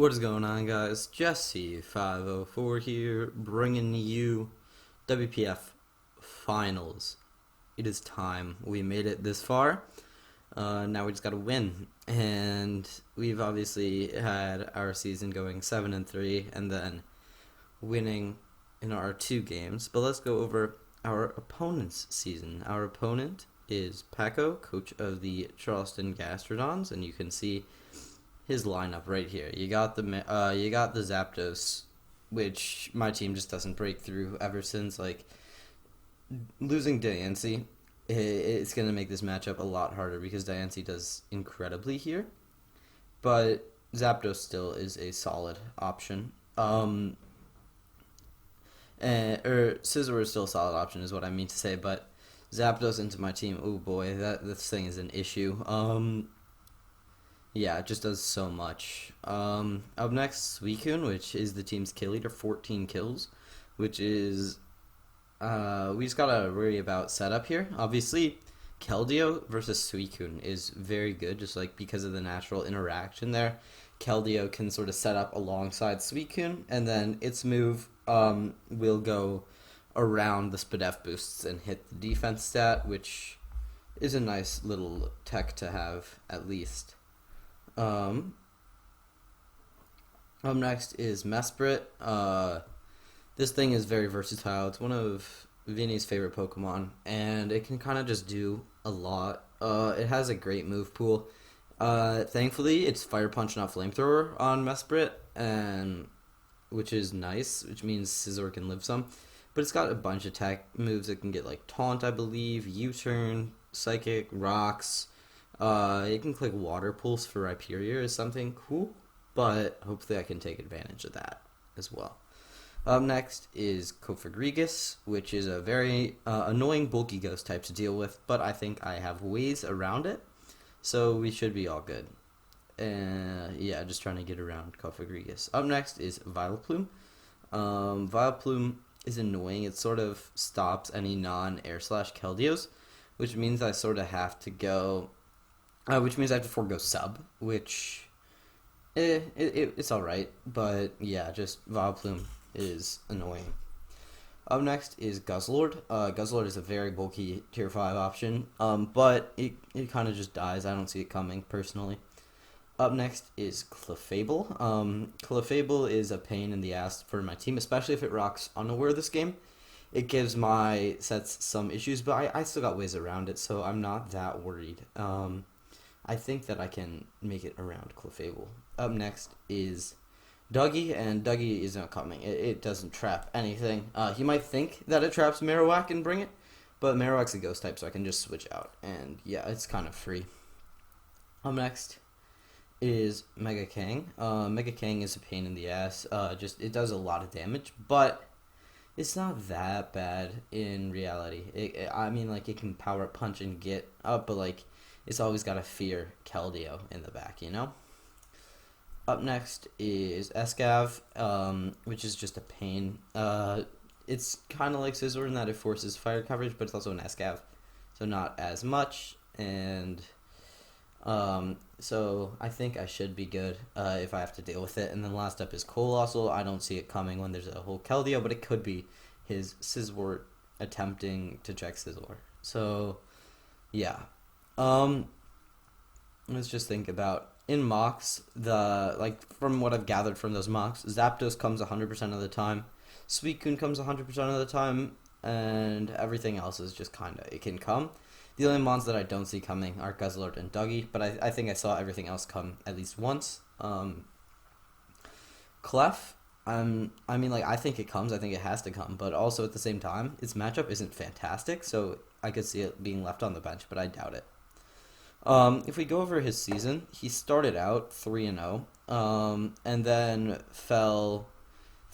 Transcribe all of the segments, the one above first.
What is going on, guys? Jesse504 here, bringing you WPF Finals. It is time. We made it this far. Now we just got to win, and we've obviously had our season going 7-3, and then winning in our 2 games. But let's go over our opponent's season. Our opponent is Pako, coach of the Charleston Gastrodons, and you can see his lineup right here. You got the Zapdos, which my team just doesn't break through ever since. Like, losing Diancie, it's gonna make this matchup a lot harder because Diancie does incredibly here, but Zapdos still is a solid option. Or Scizor is still a solid option, is what I mean to say. But Zapdos into my team, oh boy, this thing is an issue. Yeah, it just does so much. Up next, Suicune, which is the team's kill leader, 14 kills, which is, we just gotta worry about setup here. Obviously, Keldeo versus Suicune is very good, just like because of the natural interaction there. Keldeo can sort of set up alongside Suicune, and then its move will go around the SPDF boosts and hit the defense stat, which is a nice little tech to have, at least. Up next is Mesprit. This thing is very versatile. It's one of Vinny's favorite Pokemon, and it can kind of just do a lot. It has a great move pool. Thankfully, it's Fire Punch, not Flamethrower on Mesprit, and which is nice, which means Scizor can live some. But it's got a bunch of attack moves. It can get like Taunt, I believe, U-Turn, Psychic, Rocks. You can click Water Pulse for Rhyperior is something cool, but hopefully I can take advantage of that as well. Up next is Cofagrigus, which is a very annoying bulky ghost type to deal with, but I think I have ways around it, so we should be all good. Yeah, just trying to get around Cofagrigus. Up next is Vileplume. Vileplume is annoying. It sort of stops any non-Air Slash Keldeos, which means I sort of have to go... which means I have to forego sub, which it's alright, but yeah, just Vileplume is annoying. Up next is Guzzlord. Guzzlord is a very bulky tier 5 option, but it kind of just dies. I don't see it coming, personally. Up next is Clefable. Clefable is a pain in the ass for my team, especially if it rocks Unaware this game. It gives my sets some issues, but I still got ways around it, so I'm not that worried. I think that I can make it around Clefable. Up next is Dougie, and Dougie is not coming. It doesn't trap anything. He might think that it traps Marowak and bring it, but Marowak's a ghost type, so I can just switch out. And yeah, it's kind of free. Up next is Mega Kang. Mega Kang is a pain in the ass. It does a lot of damage, but it's not that bad in reality. I mean, like, it can power up, punch, and get up, but like, it's always got to fear Keldeo in the back, you know? Up next is Escav, which is just a pain. It's kind of like Scizor in that it forces fire coverage, but it's also an Escav, so not as much. And so I think I should be good if I have to deal with it. And then last up is Colossal. I don't see it coming when there's a whole Keldeo, but it could be his Scizor attempting to check Scizor. So, yeah. Let's just think about in mocks, from what I've gathered from those mocks, Zapdos comes 100% of the time, Suicune comes 100% of the time, and everything else is just it can come. The only mons that I don't see coming are Guzzlord and Dougie, but I think I saw everything else come at least once. Clef, I mean, like, I think it comes, I think it has to come, but also at the same time, its matchup isn't fantastic, so I could see it being left on the bench, but I doubt it. If we go over his season, he started out 3-0, and then fell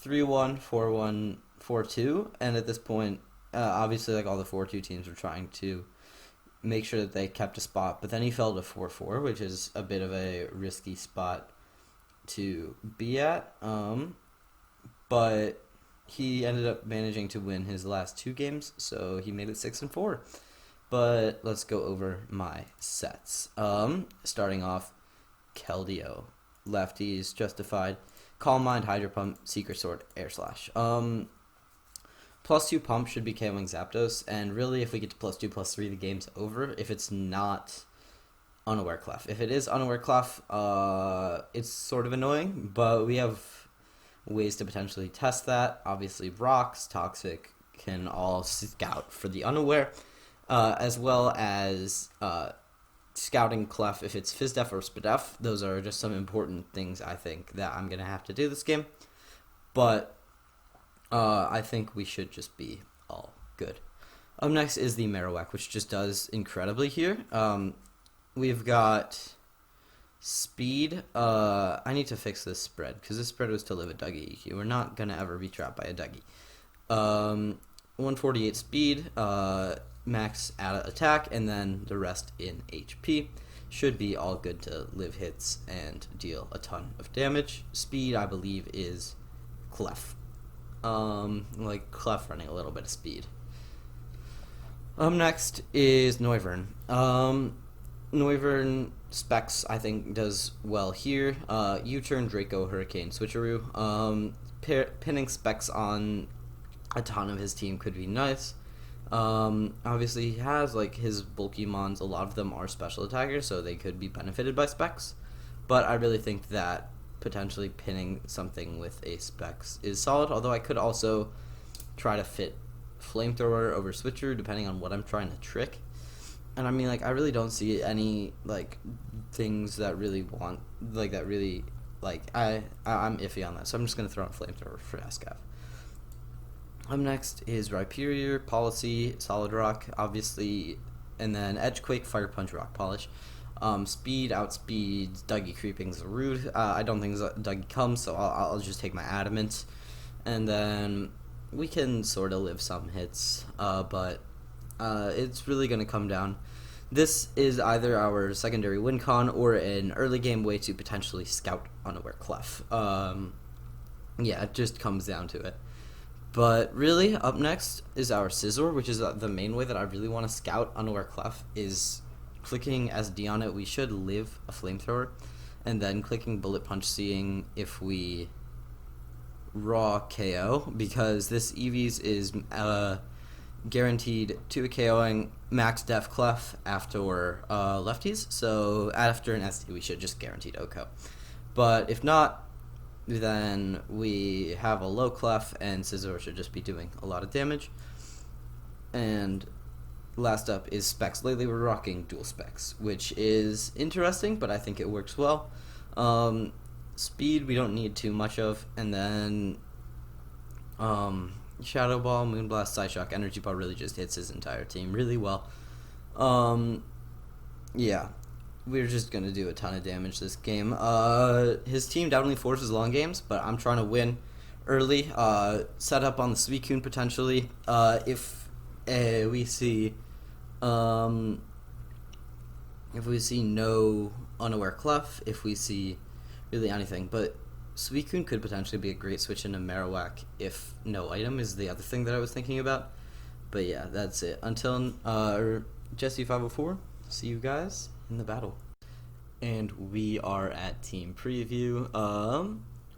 3-1, 4-1, 4-2, and at this point, obviously, like, all the 4-2 teams were trying to make sure that they kept a spot, but then he fell to 4-4, which is a bit of a risky spot to be at, but he ended up managing to win his last 2 games, so he made it 6-4. But let's go over my sets. Starting off, Keldeo. lefties, Justified, Calm Mind, Hydro Pump, Secret Sword, Air Slash. +2 pump should be KOing Zapdos, and really if we get to +2, +3, the game's over if it's not Unaware Clef. If it is Unaware Clef, it's sort of annoying, but we have ways to potentially test that. Obviously, Rocks, Toxic can all scout for the Unaware, as well as scouting Clef if it's Fizdef or Spadef. Those are just some important things I think that I'm going to have to do this game, but I think we should just be all good. Up next is the Marowak, which just does incredibly here. We've got speed. I need to fix this spread, because this spread was to live a Dougie. We're not going to ever be trapped by a Dougie. 148 speed, max attack, and then the rest in HP. Should be all good to live hits and deal a ton of damage. Speed, I believe, is Clef. Like Clef running a little bit of speed. Next is Noivern. Noivern specs, I think, does well here. U-turn, Draco, Hurricane, Switcheroo. Pinning specs on a ton of his team could be nice. Obviously, he has, like, his bulky mons. A lot of them are special attackers, so they could be benefited by specs. But I really think that potentially pinning something with a specs is solid, although I could also try to fit Flamethrower over Switcher depending on what I'm trying to trick. And I mean, like, I really don't see any, like, things that really want, like, that really, like, I'm iffy on that, so I'm just going to throw out Flamethrower for Ascav. Up next is Rhyperior, Policy, Solid Rock, obviously, and then Edgequake, Fire Punch, Rock Polish. Speed, outspeed, Dougie creeping Zarude. I don't think Dougie comes, so I'll just take my Adamant. And then we can sort of live some hits, but it's really going to come down. This is either our secondary win con or an early game way to potentially scout Unaware Clef. Yeah, it just comes down to it. But really, up next is our Scizor, which is the main way that I really want to scout Unaware Clef, is clicking SD on it. We should live a Flamethrower, and then clicking Bullet Punch, seeing if we raw KO, because this Eevees is guaranteed to a KOing max def Clef after lefties, so after an SD we should just guaranteed OHKO. But if not, then we have a low Clef, and Scizor should just be doing a lot of damage. And last up is specs. Lately we're rocking dual specs, which is interesting, but I think it works well. Speed we don't need too much of, and then Shadow Ball, Moonblast, Psyshock, Energy Ball really just hits his entire team really well. Yeah, we're just going to do a ton of damage this game. His team definitely forces long games, but I'm trying to win early. Set up on the Suicune potentially. If we see no Unaware Clef, if we see really anything, but Suicune could potentially be a great switch into Marowak if no item is the other thing that I was thinking about. But yeah, that's it. Until Jesse504, see you guys in the battle. And we are at team preview.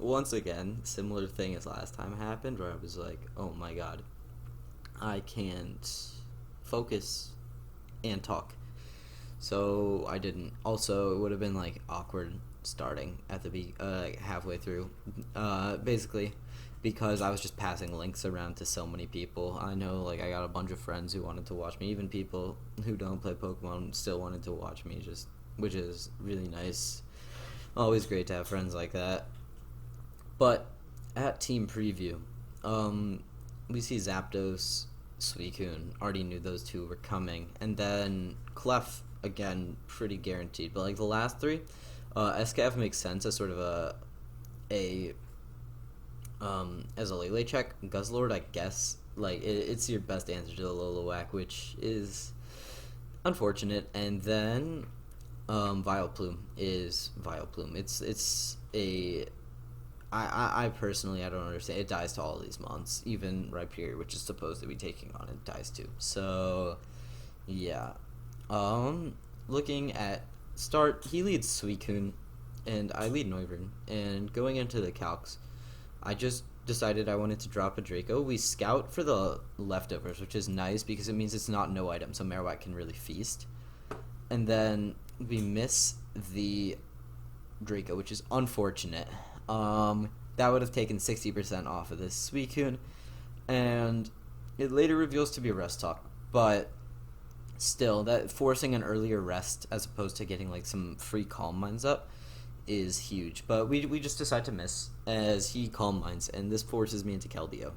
Once again, similar thing as last time happened, where I was like, oh my god, I can't focus and talk. So I didn't. Also, it would have been like awkward starting at the halfway through, basically, because I was just passing links around to so many people. I know, like, I got a bunch of friends who wanted to watch me. Even people who don't play Pokemon still wanted to watch me, which is really nice. Always great to have friends like that. But at team preview, we see Zapdos, Suicune. Already knew those two were coming, and then Clef again, pretty guaranteed. But like the last three, SKF makes sense as sort of as a Lele check. Guzzlord, I guess, like it's your best answer to the Lolowak, which is unfortunate. And then Vileplume is Vileplume. It's a I personally, I don't understand. It dies to all of these mons. Even Rhyperior, which is supposed to be taking on it, dies too. So yeah. Looking at start, he leads Suicune. and I lead Noivern. And going into the calcs, I just decided I wanted to drop a Draco. We scout for the leftovers, which is nice because it means it's not no item, so Marowak can really feast. And then we miss the Draco, which is unfortunate. That would have taken 60% off of this Suicune, and it later reveals to be a rest talk, but still, that forcing an earlier rest as opposed to getting like some free Calm Minds up is huge. But we just decide to miss as he Calm Minds, and this forces me into Keldeo.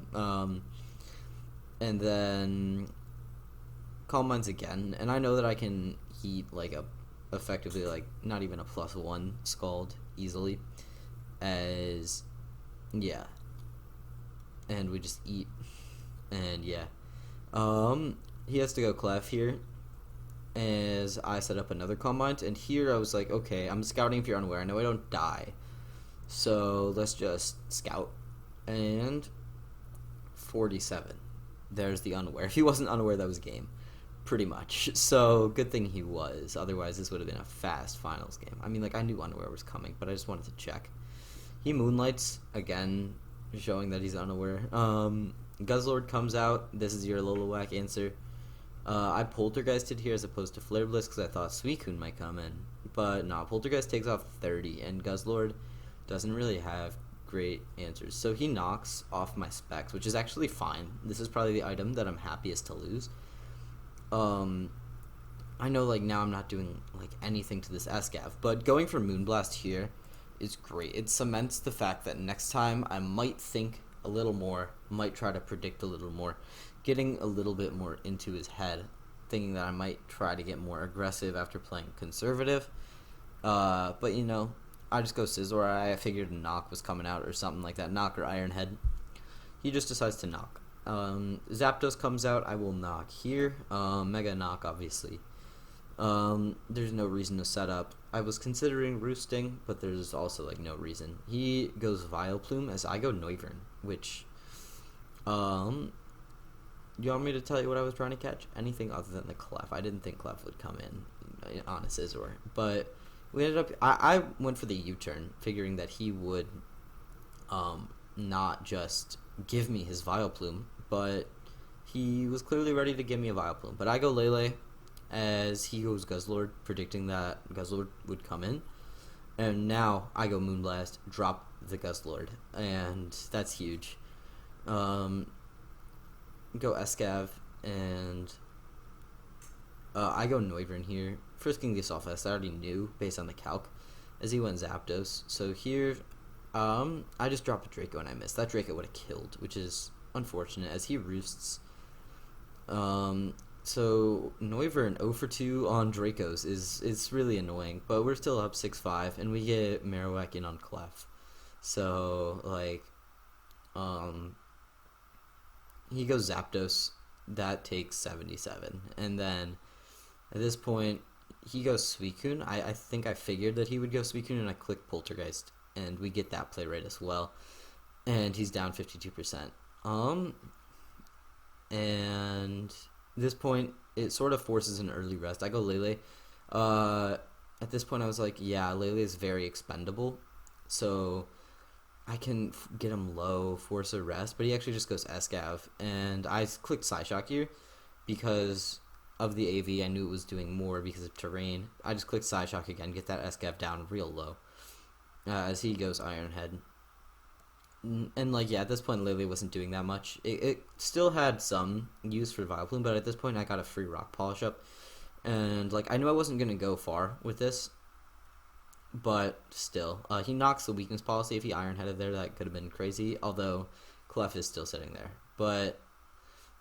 And then Calm Minds again, and I know that I can heat like a effectively like not even a +1 Scald easily, as yeah, and we just eat, and yeah, he has to go Clef here, as I set up another Calm Mind, and here I was like, okay, I'm scouting if you're unaware. I know I don't die, so let's just scout, and 47. There's the unaware. If he wasn't unaware, that was game, pretty much. So good thing he was. Otherwise, this would have been a fast finals game. I mean, like I knew unaware was coming, but I just wanted to check. He moonlights again, showing that he's unaware. Guzzlord comes out. This is your Lilliwack answer. I Poltergeisted here as opposed to Flare Blitz because I thought Suicune might come in. But no, Poltergeist takes off 30, and Guzzlord doesn't really have great answers. So he knocks off my specs, which is actually fine. This is probably the item that I'm happiest to lose. I know like now I'm not doing like anything to this SCAV, but going for Moonblast here is great. It cements the fact that next time I might think a little more, might try to predict a little more, getting a little bit more into his head, thinking that I might try to get more aggressive after playing conservative. But you know, I just go Scizor. I figured Knock was coming out or something like that, Knock or Iron Head. He just decides to Knock. Zapdos comes out, I will Knock here. Mega Knock, obviously. There's no reason to set up. I was considering roosting, but there's also like no reason. He goes Vileplume as I go Noivern, which you want me to tell you what I was trying to catch? Anything other than the Clef. I didn't think Clef would come in on a Scizor, but we ended up I went for the U-turn, figuring that he would not just give me his Vileplume, but he was clearly ready to give me a Vileplume. But I go Lele as he goes Guzzlord, predicting that Guzzlord would come in. And now I go Moonblast, drop the Guzzlord, and that's huge. Go Escav, and I go Noivern here, frisking this off as I already knew based on the calc, as he went Zapdos. So here, I just dropped a Draco and I missed. That Draco would have killed, which is unfortunate as he roosts. So Noivern 0 for 2 on Dracos it's really annoying, but we're still up 6-5, and we get Marowak in on Clef. So like, he goes Zapdos, that takes 77, and then at this point he goes Suicune. I think I figured that he would go Suicune, and I click Poltergeist, and we get that play right as well, and he's down 52%. And at this point, it sort of forces an early rest. I go Lele. At this point, I was like, yeah, Lele is very expendable, so I can get him low, force a rest, but he actually just goes Escav, and I clicked Psyshock here because of the AV. I knew it was doing more because of terrain. I just clicked Psyshock again, get that Escav down real low, as he goes Iron Head. And like, yeah, at this point Lele wasn't doing that much. It still had some use for Vileplume, but at this point I got a free Rock Polish up, and like, I knew I wasn't gonna go far with this, but still, he knocks the weakness policy. If he Iron Headed there, that could have been crazy, although Clef is still sitting there. But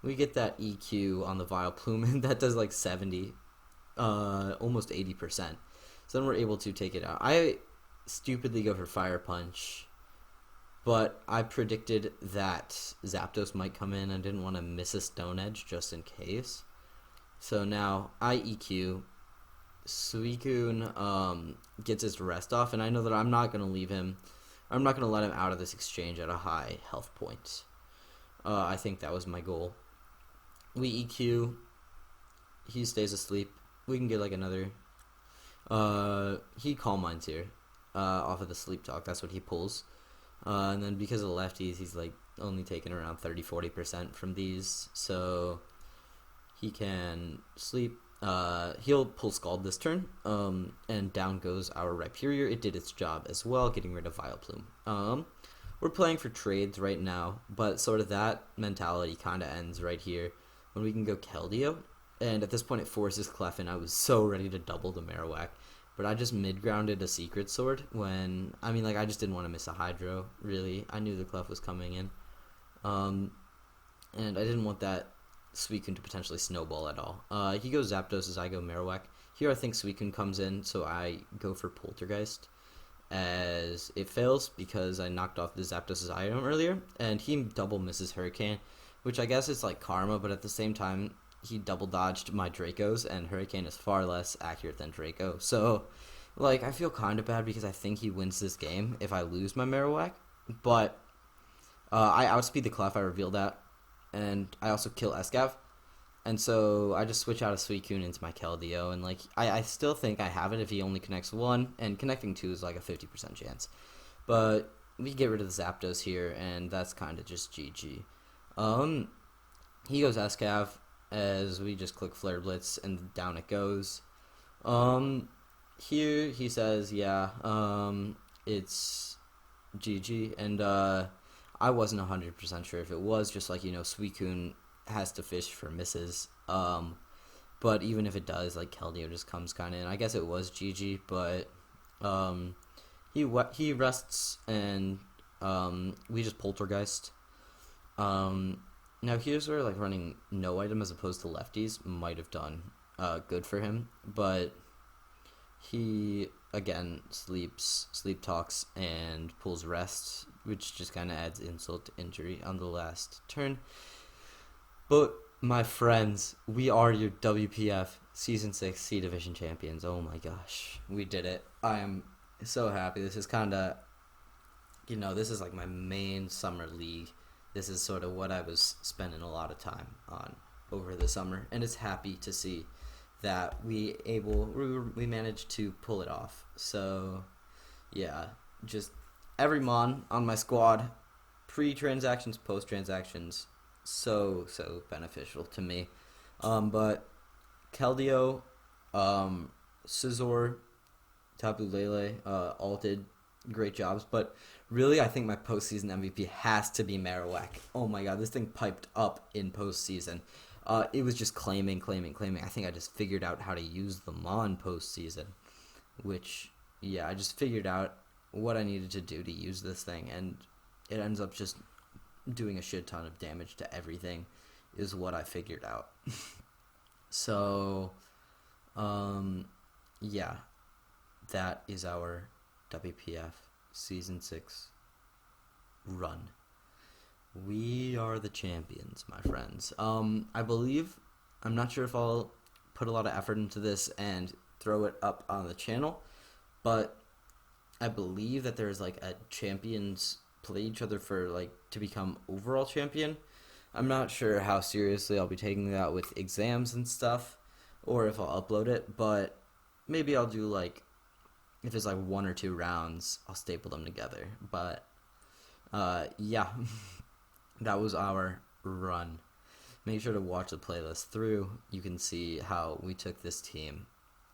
we get that EQ on the Vileplume, and that does like 70, almost 80%. So then we're able to take it out. I stupidly go for Fire Punch, but I predicted that Zapdos might come in. I didn't want to miss a Stone Edge just in case. So now I EQ. Suicune gets his rest off, and I know that I'm not going to leave him. I'm not going to let him out of this exchange at a high health point. I think that was my goal. We EQ. He stays asleep. We can get like another. He Calm Minds here. off of the sleep talk. That's what he pulls. And then because of the lefties, he's like only taking around 30-40% from these. So he can sleep. He'll pull Scald this turn. And down goes our Rhyperior. It did its job as well, getting rid of Vileplume. We're playing for trades right now, but sort of that mentality kind of ends right here when we can go Keldeo. And at this point, it forces Clefin. I was so ready to double the Marowak, but I just mid-grounded a Secret Sword when, I just didn't want to miss a Hydro, really. I knew the Clef was coming in. And I didn't want that Suicune to potentially snowball at all. He goes Zapdos as I go Marowak. Here I think Suicune comes in, so I go for Poltergeist, as it fails because I knocked off the Zapdos' item earlier, and he double misses Hurricane, which I guess is like karma, but at the same time, he double dodged my Dracos, and Hurricane is far less accurate than Draco. So, I feel kind of bad because I think he wins this game if I lose my Marowak, but I outspeed the Clef, I revealed that, and I also kill Escav. And so I just switch out of Suicune into my Keldeo, and I still think I have it if he only connects 1, and connecting 2 is like a 50% chance. But we get rid of the Zapdos here, and that's kind of just GG. He goes Escav as we just click Flare Blitz, and down it goes. Here he says, it's GG, and I wasn't 100% sure if it was, just Suicune has to fish for misses, but even if it does, Keldeo just comes kind of in. I guess it was GG, but he rests, and we just Poltergeist. Now here's where running no item as opposed to lefties might have done good for him, but he again sleep talks and pulls rest, which just kind of adds insult to injury on the last turn. But, my friends, we are your WPF Season 6 C Division champions. Oh my gosh. We did it. I am so happy. This is kind of, this is my main summer league. This is sort of what I was spending a lot of time on over the summer. And it's happy to see that we managed to pull it off. So, yeah, just every Mon on my squad, pre-transactions, post-transactions, so beneficial to me. But Keldeo, Scizor, Tapu Lele, all did great jobs, but really I think my postseason MVP has to be Marowak. Oh my god, this thing piped up in postseason. It was just claiming. I think I just figured out how to use the Mon postseason, which, I just figured out what I needed to do to use this thing, and it ends up just doing a shit ton of damage to everything is what I figured out. So, that is our WPF Season 6 run. We are the champions, my friends. I believe, I'm not sure if I'll put a lot of effort into this and throw it up on the channel, but I believe that there's a champions play each other for to become overall champion. I'm not sure how seriously I'll be taking that with exams and stuff, or if I'll upload it, but maybe I'll do if it's 1 or 2 rounds, I'll staple them together. But that was our run. Make sure to watch the playlist through. You can see how we took this team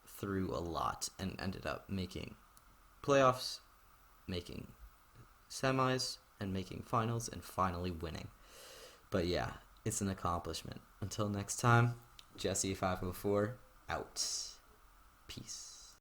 through a lot and ended up making playoffs, making semis, and making finals, and finally winning. But it's an accomplishment. Until next time, Jesse504 out. Peace.